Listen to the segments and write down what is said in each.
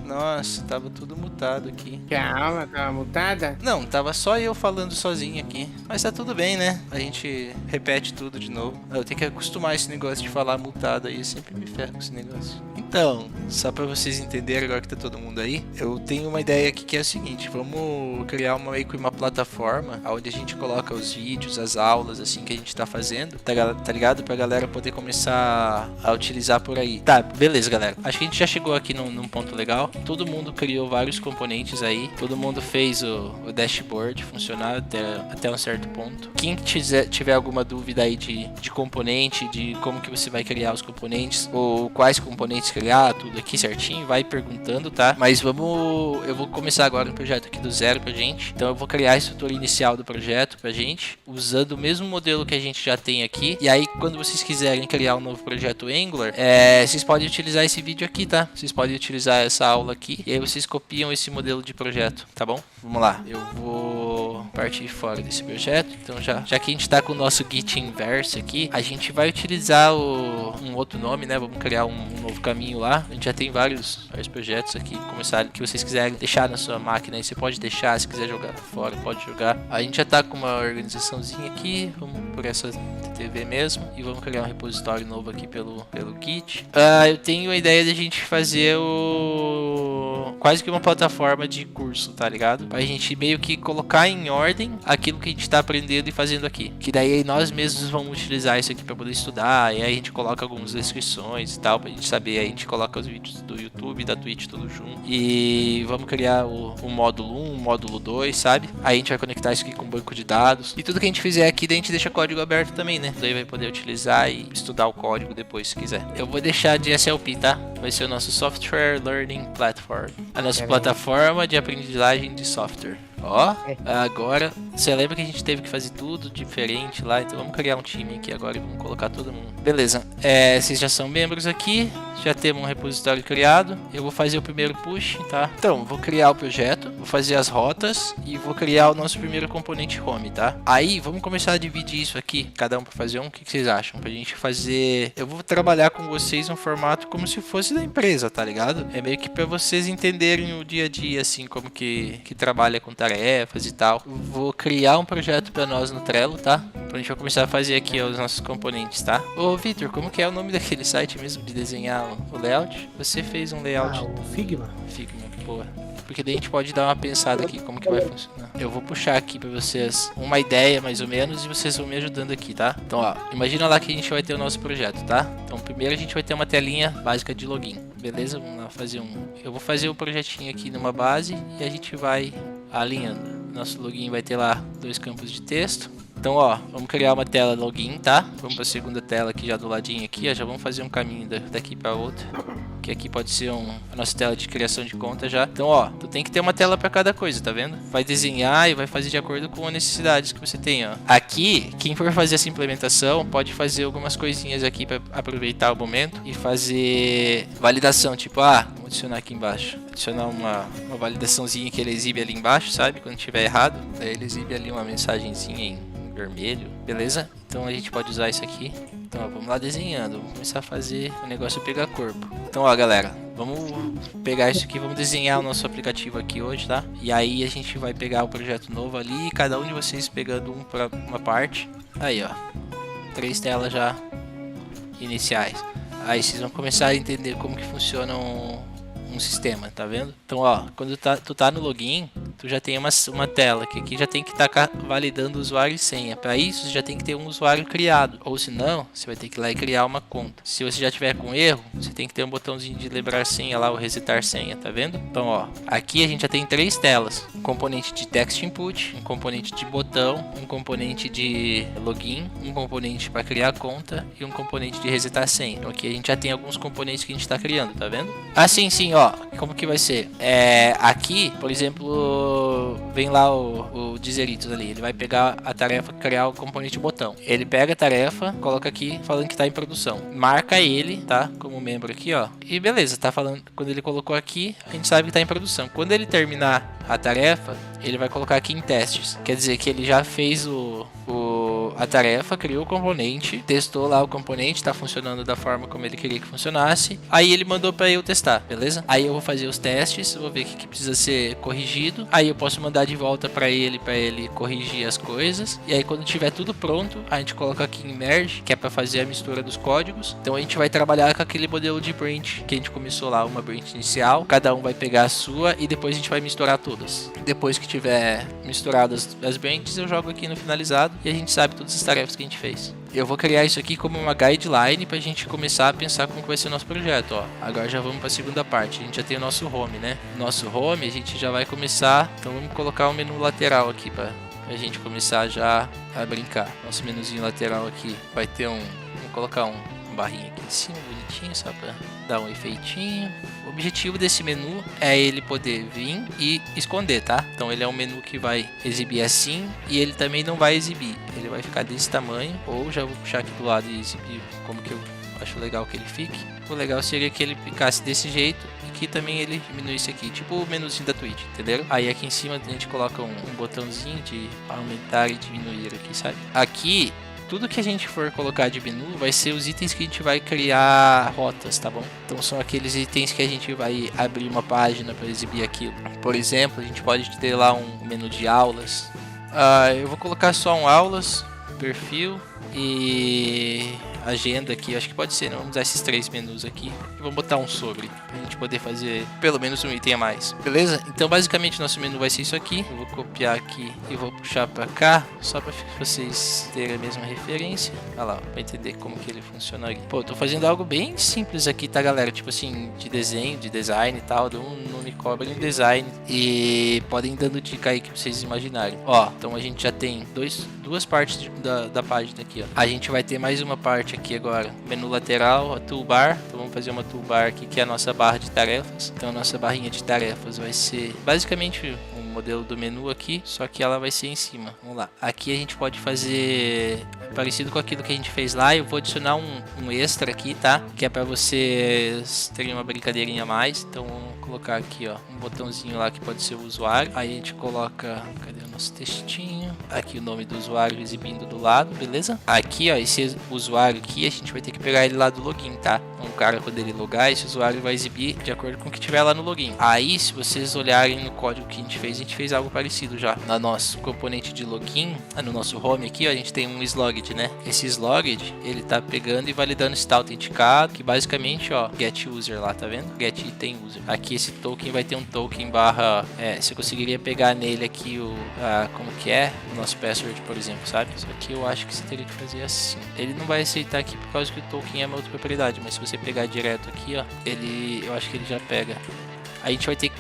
Nossa, tava tudo mutado aqui. Calma, tava mutada? Não, tava só eu falando sozinho aqui. Mas tá tudo bem, né? A gente repete tudo de novo. Eu tenho que acostumar esse negócio de falar mutado aí. Eu sempre me ferro com esse negócio. Então, só pra vocês entenderem agora que tá todo mundo aí, eu tenho uma ideia aqui que é o seguinte: vamos criar meio que uma plataforma onde a gente coloca os vídeos, as aulas, assim, que a gente tá fazendo, tá ligado? Pra galera poder começar a utilizar por aí. Tá, beleza, galera. Acho que a gente já chegou aqui num ponto legal. Todo mundo criou vários componentes aí. Todo mundo fez o dashboard funcionar até um certo ponto. Quem tiver alguma dúvida aí de componente, de como que você vai criar os componentes, ou quais componentes criar, tudo aqui certinho, vai perguntando, tá? Mas eu vou começar agora um projeto aqui do zero pra gente. Então eu vou criar a estrutura inicial do projeto pra gente, usando o mesmo modelo que a gente já tem aqui. E aí, quando vocês quiserem criar um novo projeto Angular, vocês podem utilizar esse vídeo aqui, tá? Vocês podem utilizar essa aula aqui, e aí vocês copiam esse modelo de projeto, tá bom? Vamos lá, eu vou partir fora desse projeto. Então já que a gente tá com o nosso Git inverso aqui, a gente vai utilizar um outro nome, né? Vamos criar um novo caminho lá. A gente já tem vários projetos aqui começaram, que vocês quiserem deixar na sua máquina aí, você pode deixar, se quiser jogar fora, pode jogar. A gente já tá com uma organizaçãozinha aqui, vamos por essa TV mesmo, e vamos criar um repositório novo aqui pelo Git. Eu tenho a ideia de a gente fazer quase que uma plataforma de curso, tá ligado? Pra gente meio que colocar em ordem aquilo que a gente tá aprendendo e fazendo aqui. Que daí nós mesmos vamos utilizar isso aqui pra poder estudar, e aí a gente coloca algumas descrições e tal, pra gente saber. Aí a gente coloca os vídeos do YouTube, da Twitch, tudo junto. E vamos criar o módulo 1, o módulo 2, sabe? Aí a gente vai conectar isso aqui com um banco de dados. E tudo que a gente fizer aqui, daí a gente deixa código aberto também, né? Daí vai poder utilizar e estudar o código depois, se quiser. Eu vou deixar de SLP, tá? Vai ser o nosso Software Learning Platform. A nossa plataforma de aprendizagem de software. Ó, agora, você lembra que a gente teve que fazer tudo diferente lá? Então vamos criar um time aqui agora e vamos colocar todo mundo. Beleza, vocês já são membros aqui, já temos um repositório criado. Eu vou fazer o primeiro push, tá? Então, vou criar o projeto, vou fazer as rotas e vou criar o nosso primeiro componente home, tá? Aí, vamos começar a dividir isso aqui, cada um para fazer um. O que vocês acham? Pra gente fazer... Eu vou trabalhar com vocês um formato como se fosse da empresa, tá ligado? É meio que pra vocês entenderem o dia a dia, assim, como que trabalha com tarefas e tal. Eu vou criar um projeto pra nós no Trello, tá? A gente vai começar a fazer aqui os nossos componentes, tá? Ô, Victor, como que é o nome daquele site mesmo de desenhar o layout? Você fez um layout... o Figma. Figma, boa. Porque daí a gente pode dar uma pensada aqui como que vai funcionar. Eu vou puxar aqui pra vocês uma ideia, mais ou menos, e vocês vão me ajudando aqui, tá? Então, ó, imagina lá que a gente vai ter o nosso projeto, tá? Então, primeiro a gente vai ter uma telinha básica de login, beleza? Vamos lá fazer Eu vou fazer o projetinho aqui numa base e a gente vai alinhando. Nosso login vai ter lá 2 campos de texto. Então, ó, vamos criar uma tela login, tá? Vamos para a segunda tela aqui já do ladinho aqui, ó, já vamos fazer um caminho daqui para outra. Que aqui pode ser a nossa tela de criação de conta já. Então, ó, tu tem que ter uma tela para cada coisa, tá vendo? Vai desenhar e vai fazer de acordo com as necessidades que você tem, ó. Aqui, quem for fazer essa implementação pode fazer algumas coisinhas aqui para aproveitar o momento e fazer validação, tipo, vamos adicionar aqui embaixo. Adicionar uma validaçãozinha que ele exibe ali embaixo, sabe? Quando tiver errado, aí ele exibe ali uma mensagenzinha em vermelho, beleza? Então a gente pode usar isso aqui. Então, ó, vamos lá desenhando, vamos começar a fazer o negócio pegar corpo. Então, ó, galera, vamos pegar isso aqui, vamos desenhar o nosso aplicativo aqui hoje, tá? E aí a gente vai pegar o projeto novo ali, cada um de vocês pegando um para uma parte. Aí, ó, 3 telas já iniciais. Aí vocês vão começar a entender como que funciona um sistema, tá vendo? Então, ó, quando tu tá no login, tu já tem uma tela que aqui já tem que estar validando o usuário e senha. Para isso, você já tem que ter um usuário criado, ou se não, você vai ter que ir lá e criar uma conta. Se você já tiver com erro, você tem que ter um botãozinho de lembrar senha lá, ou resetar senha, tá vendo? Então, ó, aqui a gente já tem 3 telas: um componente de text input, um componente de botão, um componente de login, um componente para criar conta e um componente de resetar senha. Então, aqui a gente já tem alguns componentes que a gente está criando, tá vendo? Sim, ó, como que vai ser? Aqui, por exemplo, vem lá o Dizeritos ali, ele vai pegar a tarefa criar o componente botão. Ele pega a tarefa, coloca aqui falando que tá em produção. Marca ele, tá? Como membro aqui, ó. E beleza, tá falando, quando ele colocou aqui, a gente sabe que tá em produção. Quando ele terminar a tarefa, ele vai colocar aqui em testes. Quer dizer que ele já fez a tarefa, criou o componente, testou lá o componente, tá funcionando da forma como ele queria que funcionasse. Aí ele mandou para eu testar, beleza? Aí eu vou fazer os testes, vou ver o que precisa ser corrigido. Aí eu posso mandar de volta para ele corrigir as coisas. E aí quando tiver tudo pronto, a gente coloca aqui em Merge, que é para fazer a mistura dos códigos. Então a gente vai trabalhar com aquele modelo de branch que a gente começou lá, uma branch inicial. Cada um vai pegar a sua e depois a gente vai misturar todas. Depois que tiver misturadas as branches, eu jogo aqui no finalizado e a gente sabe todas as tarefas que a gente fez. Eu vou criar isso aqui como uma guideline para a gente começar a pensar como que vai ser o nosso projeto, ó. Agora já vamos para a segunda parte. A gente já tem o nosso home, né? Nosso home a gente já vai começar. Então vamos colocar um menu lateral aqui para a gente começar já a brincar. Nosso menuzinho lateral aqui vai ter vamos colocar uma barrinha aqui em cima, bonitinho, só para dar um efeitinho. O objetivo desse menu é ele poder vir e esconder, tá? Então ele é um menu que vai exibir assim e ele também não vai exibir. Ele vai ficar desse tamanho, ou já vou puxar aqui do lado e exibir como que eu acho legal que ele fique. O legal seria que ele ficasse desse jeito e que também ele diminuísse aqui, tipo o menuzinho da Twitch, entenderam? Aí aqui em cima a gente coloca um botãozinho de aumentar e diminuir aqui, sabe? Aqui tudo que a gente for colocar de menu vai ser os itens que a gente vai criar rotas, tá bom? Então são aqueles itens que a gente vai abrir uma página para exibir aquilo. Por exemplo, a gente pode ter lá um menu de aulas. Eu vou colocar só um aulas, perfil e agenda aqui, acho que pode ser, né? Vamos usar esses 3 menus aqui e vamos botar um sobre, pra gente poder fazer pelo menos um item a mais, beleza? Então basicamente nosso menu vai ser isso aqui. Eu vou copiar aqui e vou puxar pra cá, só pra vocês terem a mesma referência. Olha lá, pra entender como que ele funcionaria. Pô, eu tô fazendo algo bem simples aqui, tá galera? Tipo assim, de desenho, de design e tal, não me cobrem design e podem dando dica aí que vocês imaginarem. Ó, então a gente já tem duas partes da página aqui, ó. A gente vai ter mais uma parte aqui agora, menu lateral, a toolbar. Então vamos fazer uma toolbar aqui que é a nossa barra de tarefas. Então a nossa barrinha de tarefas vai ser basicamente um modelo do menu aqui, só que ela vai ser em cima. Vamos lá. Aqui a gente pode fazer parecido com aquilo que a gente fez lá. Eu vou adicionar um extra aqui, tá? Que é para vocês terem uma brincadeirinha a mais. Então vamos colocar aqui, ó, um botãozinho lá que pode ser o usuário. Aí a gente coloca, cadê o nosso textinho? Aqui o nome do usuário exibindo do lado, beleza? Aqui, ó, esse usuário aqui a gente vai ter que pegar ele lá do login, tá? Então, o cara, quando ele logar, esse usuário vai exibir de acordo com o que tiver lá no login. Aí, se vocês olharem no código que a gente fez algo parecido já. No nosso componente de login, no nosso home aqui, ó, a gente tem um slogged, né? Esse slogged, ele tá pegando e validando se tá autenticado, que basicamente, ó, get user lá, tá vendo? Get item user. Aqui esse token vai ter um token barra, você conseguiria pegar nele aqui como que é o nosso password, por exemplo, sabe? Só que eu acho que você teria que fazer assim. Ele não vai aceitar aqui por causa que o token é uma outra propriedade, mas se você pegar direto aqui, ó, eu acho que ele já pega. Aí a gente vai ter que,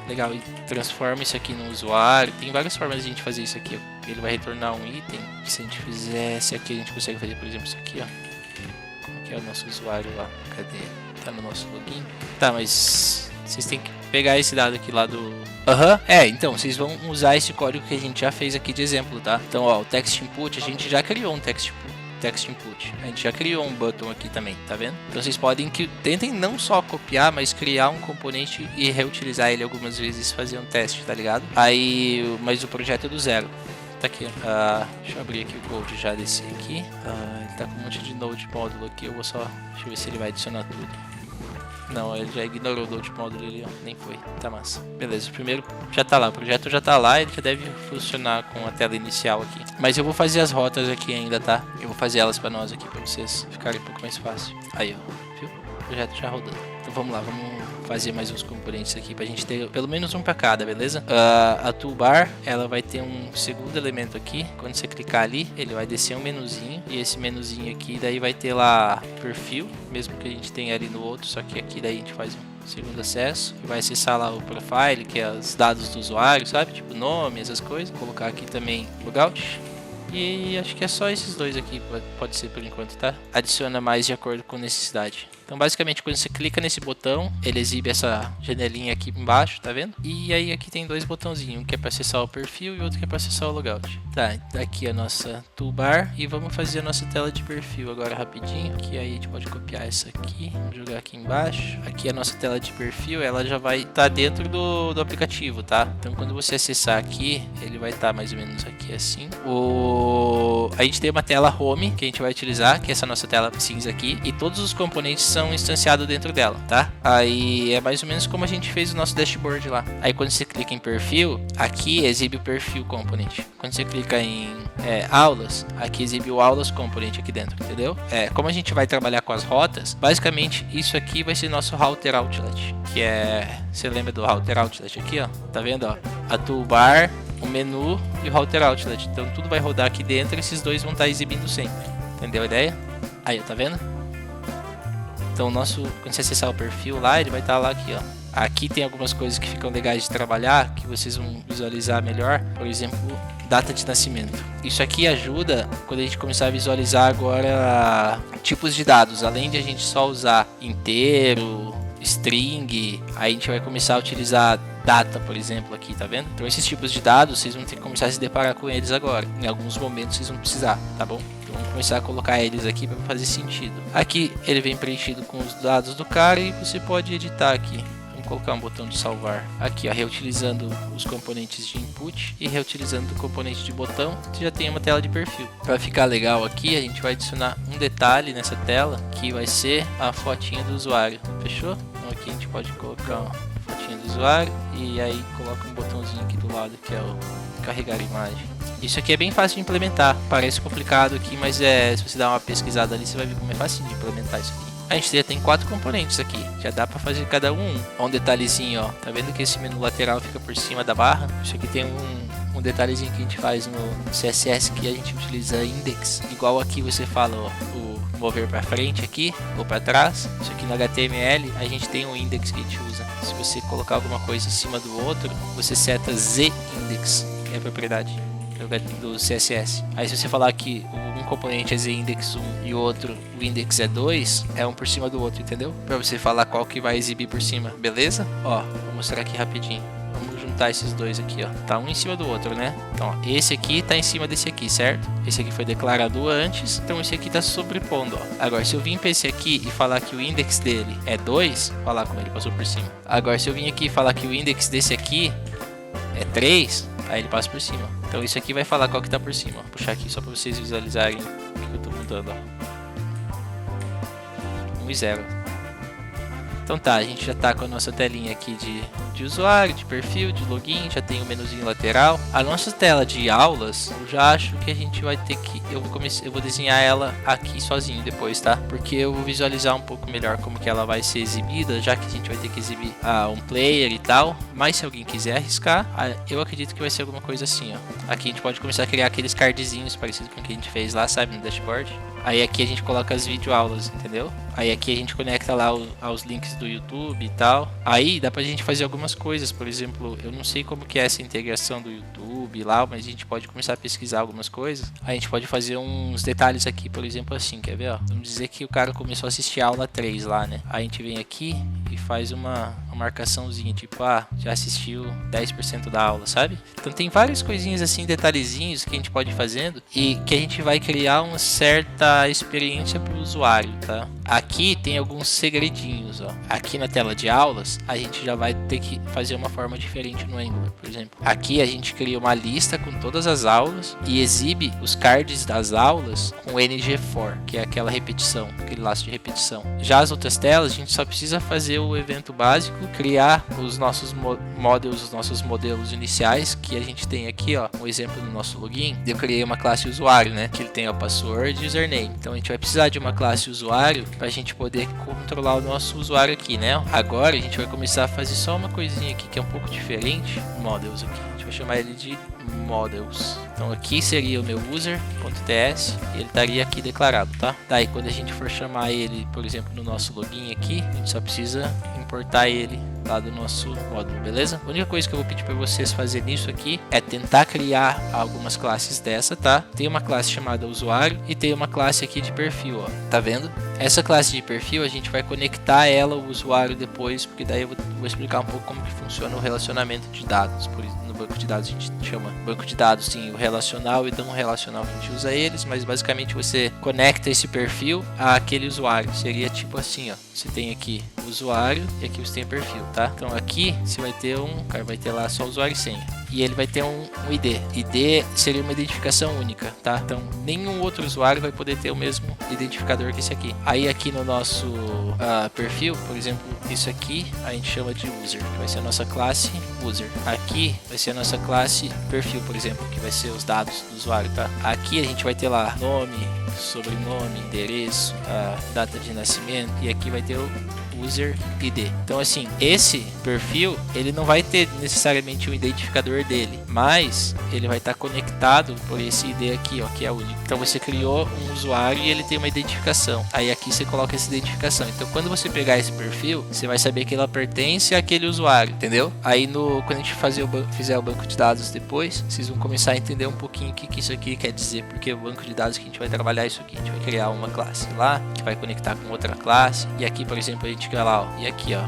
legal, e transforma isso aqui no usuário. Tem várias formas de a gente fazer isso aqui, ó. Ele vai retornar um item. Se a gente fizesse aqui, a gente consegue fazer, por exemplo, isso aqui, ó. Como que é o nosso usuário lá? Cadê? Tá no nosso login. Tá, mas vocês têm que pegar esse dado aqui lá do... então, vocês vão usar esse código que a gente já fez aqui de exemplo, tá? Então, ó, o text input, a gente já criou um text input. A gente já criou um button aqui também, tá vendo? Então vocês podem tentem não só copiar, mas criar um componente e reutilizar ele algumas vezes, fazer um teste, tá ligado? Mas o projeto é do zero. Tá aqui, deixa eu abrir aqui o code já desse aqui. Ele tá com um monte de node módulo aqui, deixa eu ver se ele vai adicionar tudo. Não, ele já ignorou o node módulo ali, ó, nem foi, tá massa. Beleza, o primeiro já tá lá, o projeto já tá lá, ele já deve funcionar com a tela inicial aqui. Mas eu vou fazer as rotas aqui ainda, tá? Eu vou fazer elas pra nós aqui, pra vocês ficarem um pouco mais fácil. Aí, ó, viu? O projeto já rodando. Então vamos lá, vamos fazer mais uns componentes aqui pra gente ter pelo menos um pra cada, beleza? A toolbar, ela vai ter um segundo elemento aqui. Quando você clicar ali, ele vai descer um menuzinho. E esse menuzinho aqui, daí vai ter lá perfil, mesmo que a gente tenha ali no outro, só que aqui daí a gente faz um segundo acesso. E vai acessar lá o profile, que é os dados do usuário, sabe? Tipo nome, essas coisas. Vou colocar aqui também logout. E acho que é só esses dois aqui, pode ser por enquanto, tá? Adiciona mais de acordo com necessidade. Então basicamente quando você clica nesse botão, ele exibe essa janelinha aqui embaixo, tá vendo? E aí aqui tem dois botãozinhos, um que é para acessar o perfil e outro que é para acessar o logout. Tá, aqui a nossa toolbar e vamos fazer a nossa tela de perfil agora rapidinho, que aí a gente pode copiar essa aqui, jogar aqui embaixo. Aqui a nossa tela de perfil, ela já vai estar dentro do aplicativo, tá? Então quando você acessar aqui, ele vai estar mais ou menos aqui assim. A gente tem uma tela home que a gente vai utilizar, que é essa nossa tela cinza aqui, e todos os componentes são instanciados dentro dela, tá? Aí é mais ou menos como a gente fez o nosso dashboard lá. Aí quando você clica em perfil, aqui exibe o perfil component. Quando você clica em aulas, aqui exibe o aulas component aqui dentro, entendeu? Como a gente vai trabalhar com as rotas, basicamente isso aqui vai ser nosso router outlet, que você lembra do router outlet aqui, ó? Tá vendo, ó? A toolbar, o menu e o router outlet. Então tudo vai rodar aqui dentro e esses dois vão estar exibindo sempre. Entendeu a ideia? Aí, ó, tá vendo? Então quando você acessar o perfil lá, ele vai estar lá aqui, ó. Aqui tem algumas coisas que ficam legais de trabalhar, que vocês vão visualizar melhor. Por exemplo, data de nascimento. Isso aqui ajuda quando a gente começar a visualizar agora tipos de dados. Além de a gente só usar inteiro, string, aí a gente vai começar a utilizar data, por exemplo, aqui, tá vendo? Então esses tipos de dados, vocês vão ter que começar a se deparar com eles agora. Em alguns momentos vocês vão precisar, tá bom? Então vamos começar a colocar eles aqui para fazer sentido. Aqui ele vem preenchido com os dados do cara e você pode editar aqui. Vamos colocar um botão de salvar. Aqui, ó, reutilizando os componentes de input e reutilizando o componente de botão, você já tem uma tela de perfil. Para ficar legal aqui, a gente vai adicionar um detalhe nessa tela, que vai ser a fotinha do usuário. Fechou? Então aqui a gente pode colocar uma fotinha do usuário e aí coloca um botãozinho aqui do lado que é o carregar imagem. Isso aqui é bem fácil de implementar, parece complicado aqui, mas se você dar uma pesquisada ali, você vai ver como é fácil de implementar isso aqui. A gente já tem 4 componentes aqui, já dá para fazer cada um. Um detalhezinho, ó, tá vendo que esse menu lateral fica por cima da barra? Isso aqui tem um detalhezinho que a gente faz no CSS, que a gente utiliza index, igual aqui você fala, ó, o mover para frente aqui ou para trás. Isso aqui no HTML a gente tem um index que a gente usa. Se você colocar alguma coisa em cima do outro, você seta z-index, que é a propriedade do CSS. Aí se você falar que um componente é z-index 1 e o outro o index é 2, é um por cima do outro, entendeu? Para você falar qual que vai exibir por cima, beleza? Ó, vou mostrar aqui rapidinho. Vamos juntar esses dois aqui, ó. Tá um em cima do outro, né? Então, ó, esse aqui tá em cima desse aqui, certo? Esse aqui foi declarado antes, então esse aqui tá sobrepondo, ó. Agora, se eu vim para esse aqui e falar que o index dele é 2, falar como ele passou por cima. Agora, se eu vim aqui e falar que o index desse aqui é 3, aí ele passa por cima. Então isso aqui vai falar qual que tá por cima. Vou puxar aqui só para vocês visualizarem o que eu tô mudando, ó. 1 e 0. Então tá, a gente já tá com a nossa telinha aqui de usuário, de perfil, de login, já tem o menuzinho lateral. A nossa tela de aulas, eu já acho que a gente vai ter que... Eu vou desenhar ela aqui sozinho depois, tá? Porque eu vou visualizar um pouco melhor como que ela vai ser exibida, já que a gente vai ter que exibir um player e tal. Mas se alguém quiser arriscar, eu acredito que vai ser alguma coisa assim, ó. Aqui a gente pode começar a criar aqueles cardzinhos parecidos com o que a gente fez lá, sabe, no dashboard. Aí aqui a gente coloca as videoaulas, entendeu? Aí aqui a gente conecta lá aos links do YouTube e tal. Aí dá pra gente fazer algumas coisas, por exemplo, eu não sei como que é essa integração do YouTube lá, mas a gente pode começar a pesquisar algumas coisas. A gente pode fazer uns detalhes aqui, por exemplo, assim, quer ver, ó? Vamos dizer que o cara começou a assistir a aula 3 lá, né? Aí a gente vem aqui e faz uma marcaçãozinha, tipo, já assistiu 10% da aula, sabe? Então tem várias coisinhas assim, detalhezinhos que a gente pode ir fazendo e que a gente vai criar uma certa experiência para o usuário, tá? Aqui tem alguns segredinhos, ó. Aqui na tela de aulas, a gente já vai ter que fazer uma forma diferente no Angular, por exemplo. Aqui a gente cria uma lista com todas as aulas e exibe os cards das aulas com ng-for, que é aquela repetição, aquele laço de repetição. Já as outras telas, a gente só precisa fazer o evento básico, criar os nossos models, os nossos modelos iniciais, que a gente tem aqui, ó, um exemplo do nosso login. Eu criei uma classe usuário, né, que ele tem o password e username. Então a gente vai precisar de uma classe usuário para a gente poder controlar o nosso usuário aqui, né? Agora a gente vai começar a fazer só uma coisinha aqui que é um pouco diferente. Models aqui, vai chamar ele de models. Então aqui seria o meu user.ts e ele estaria aqui declarado, tá? Daí quando a gente for chamar ele, por exemplo, no nosso login aqui, a gente só precisa importar ele lá do nosso módulo, beleza? A única coisa que eu vou pedir para vocês fazerem nisso aqui é tentar criar algumas classes dessa, tá? Tem uma classe chamada usuário e tem uma classe aqui de perfil, ó. Tá vendo? Essa classe de perfil a gente vai conectar ela ao usuário depois, porque daí eu vou explicar um pouco como que funciona o relacionamento de dados. Por isso, no banco de dados a gente chama banco de dados, sim, o relacional e não relacional que a gente usa eles, mas basicamente você conecta esse perfil àquele usuário. Seria tipo assim, ó. Você tem aqui o usuário e aqui você tem o perfil, tá? Então aqui você vai ter cara vai ter lá só usuário e senha. E ele vai ter um ID. ID seria uma identificação única, tá? Então nenhum outro usuário vai poder ter o mesmo identificador que esse aqui. Aí aqui no nosso perfil, por exemplo, isso aqui a gente chama de user, que vai ser a nossa classe user. Aqui vai ser a nossa classe perfil, por exemplo, que vai ser os dados do usuário, tá? Aqui a gente vai ter lá nome, sobrenome, endereço, data de nascimento, e aqui vai ter o user ID. Então assim, esse perfil ele não vai ter necessariamente um identificador dele, mas ele vai estar conectado por esse ID aqui, ó, que é único. Então você criou um usuário e ele tem uma identificação. Aí aqui você coloca essa identificação. Então quando você pegar esse perfil, você vai saber que ela pertence àquele usuário, entendeu? Aí quando a gente fizer o banco de dados depois, vocês vão começar a entender um pouquinho o que isso aqui quer dizer, porque o banco de dados que a gente vai trabalhar é isso aqui. A gente vai criar uma classe lá, que vai conectar com outra classe, e aqui, por exemplo, a gente quer lá, ó, e aqui, ó,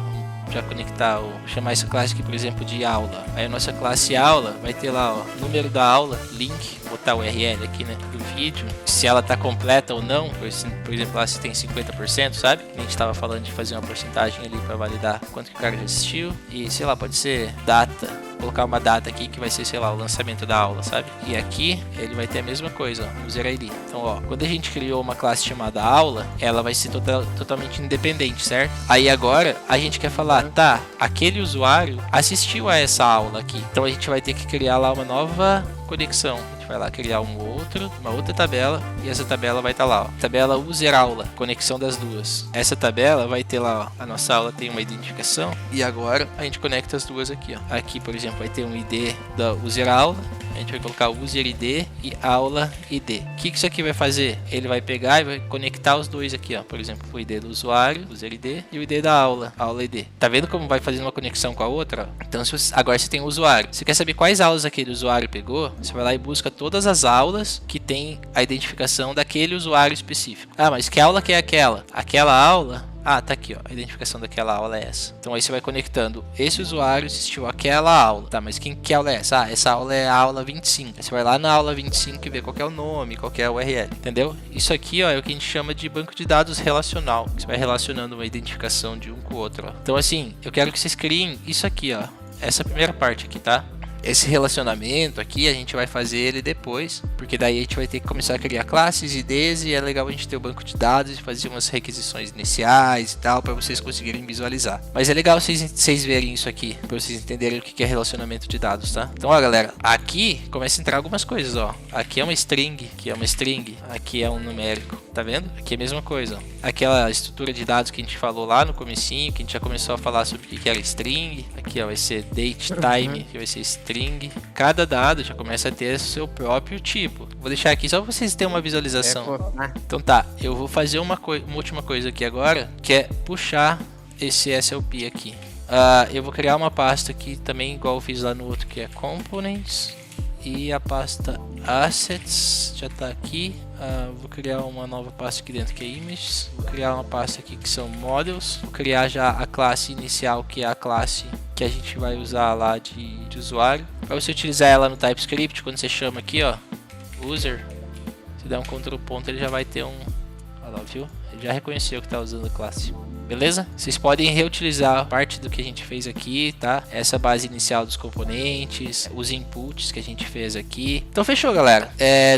já conectar, chamar essa classe aqui, por exemplo, de aula. Aí a nossa classe aula vai ter lá, ó, número da aula, link, botar o URL aqui, né, do vídeo, se ela tá completa ou não, por exemplo, lá se tem 50%, sabe? A gente tava falando de fazer uma porcentagem ali para validar quanto que o cara já assistiu, e sei lá, pode ser data, colocar uma data aqui que vai ser, sei lá, o lançamento da aula, sabe? E aqui ele vai ter a mesma coisa, ó, user ID. Então, ó, quando a gente criou uma classe chamada aula, ela vai ser totalmente independente, certo? Aí agora a gente quer falar, tá, aquele usuário assistiu a essa aula aqui. Então a gente vai ter que criar lá uma nova conexão. A gente vai lá criar uma outra tabela, e essa tabela vai estar lá, ó, tabela user aula, conexão das duas. Essa tabela vai ter lá, ó, a nossa aula tem uma identificação, e agora a gente conecta as duas aqui, ó. Aqui, por exemplo, vai ter um ID da user aula. A gente vai colocar o user ID e aula ID. O que isso aqui vai fazer? Ele vai pegar e vai conectar os dois aqui, ó. Por exemplo, o ID do usuário, user ID, e o ID da aula ID. Tá vendo como vai fazendo uma conexão com a outra? Então, agora você tem o usuário. Você quer saber quais aulas aquele usuário pegou? Você vai lá e busca todas as aulas que tem a identificação daquele usuário específico. Ah, mas que aula que é aquela? Aquela aula... Ah, tá aqui, ó, a identificação daquela aula é essa. Então aí você vai conectando, esse usuário assistiu aquela aula. Tá, mas que aula é essa? Ah, essa aula é a aula 25. Aí você vai lá na aula 25 e vê qual que é o nome, qual que é a URL, entendeu? Isso aqui, ó, é o que a gente chama de banco de dados relacional. Você vai relacionando uma identificação de um com o outro, ó. Então assim, eu quero que vocês criem isso aqui, ó, essa primeira parte aqui, tá? Esse relacionamento aqui a gente vai fazer ele depois, porque daí a gente vai ter que começar a criar classes, IDs, e é legal a gente ter o banco de dados e fazer umas requisições iniciais e tal, para vocês conseguirem visualizar. Mas é legal vocês verem isso aqui, para vocês entenderem o que é relacionamento de dados, tá? Então, ó, galera, aqui começa a entrar algumas coisas, ó. Aqui é uma string, aqui é uma string, aqui é um numérico, tá vendo? Aqui é a mesma coisa, ó. Aquela estrutura de dados que a gente falou lá no comecinho, que a gente já começou a falar sobre o que era string. Aqui, ó, vai ser date, time, que vai ser string. Cada dado já começa a ter seu próprio tipo. Vou deixar aqui só para vocês terem uma visualização. Então tá, eu vou fazer uma última coisa aqui agora, que é puxar esse SLP aqui. Eu vou criar uma pasta aqui também, igual eu fiz lá no outro, que é Components. E a pasta Assets já está aqui. Vou criar uma nova pasta aqui dentro que é Images. Vou criar uma pasta aqui que são Models. Vou criar já a classe inicial, que é a classe que a gente vai usar lá de usuário. Para você utilizar ela no TypeScript, quando você chama aqui, ó, user, se der um Ctrl ponto, ele já vai ter um... Olha lá, viu? Ele já reconheceu que está usando a classe. Beleza? Vocês podem reutilizar parte do que a gente fez aqui, tá? Essa base inicial dos componentes, os inputs que a gente fez aqui. Então fechou, galera.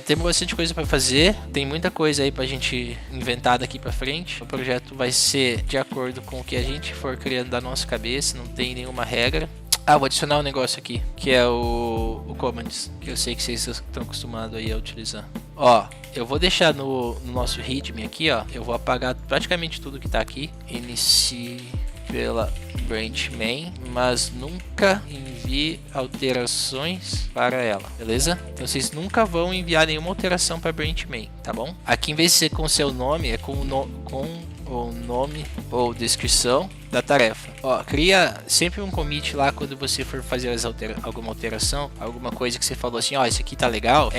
Temos bastante coisa para fazer. Tem muita coisa aí pra gente inventar daqui pra frente. O projeto vai ser de acordo com o que a gente for criando da nossa cabeça. Não tem nenhuma regra. Vou adicionar um negócio aqui, que é o Commands, que eu sei que vocês estão acostumados aí a utilizar. Ó, eu vou deixar no nosso readme aqui, ó, eu vou apagar praticamente tudo que tá aqui. pela branch main, mas nunca envie alterações para ela, beleza? Então vocês nunca vão enviar nenhuma alteração para branch main, tá bom? Aqui, em vez de ser com o seu nome, é com o nome ou descrição da tarefa. Ó, cria sempre um commit lá quando você for fazer alguma alteração, alguma coisa que você falou assim, ó, isso aqui tá legal,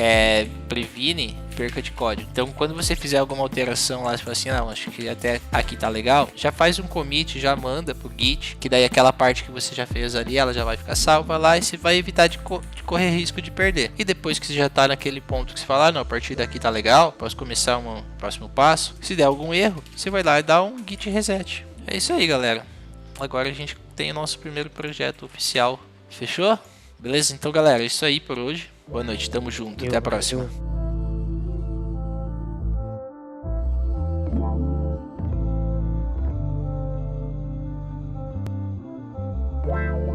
previne perca de código. Então, quando você fizer alguma alteração lá, você fala assim, não, acho que até aqui tá legal, já faz um commit, já manda pro Git, que daí aquela parte que você já fez ali, ela já vai ficar salva lá e você vai evitar de correr risco de perder. E depois que você já tá naquele ponto que você fala, não, a partir daqui tá legal, posso começar um próximo passo. Se der algum erro, você vai lá e dá um git reset. É isso aí, galera. Agora a gente tem o nosso primeiro projeto oficial. Fechou? Beleza? Então, galera, é isso aí por hoje. Boa noite, tamo junto. Até a próxima. Wow.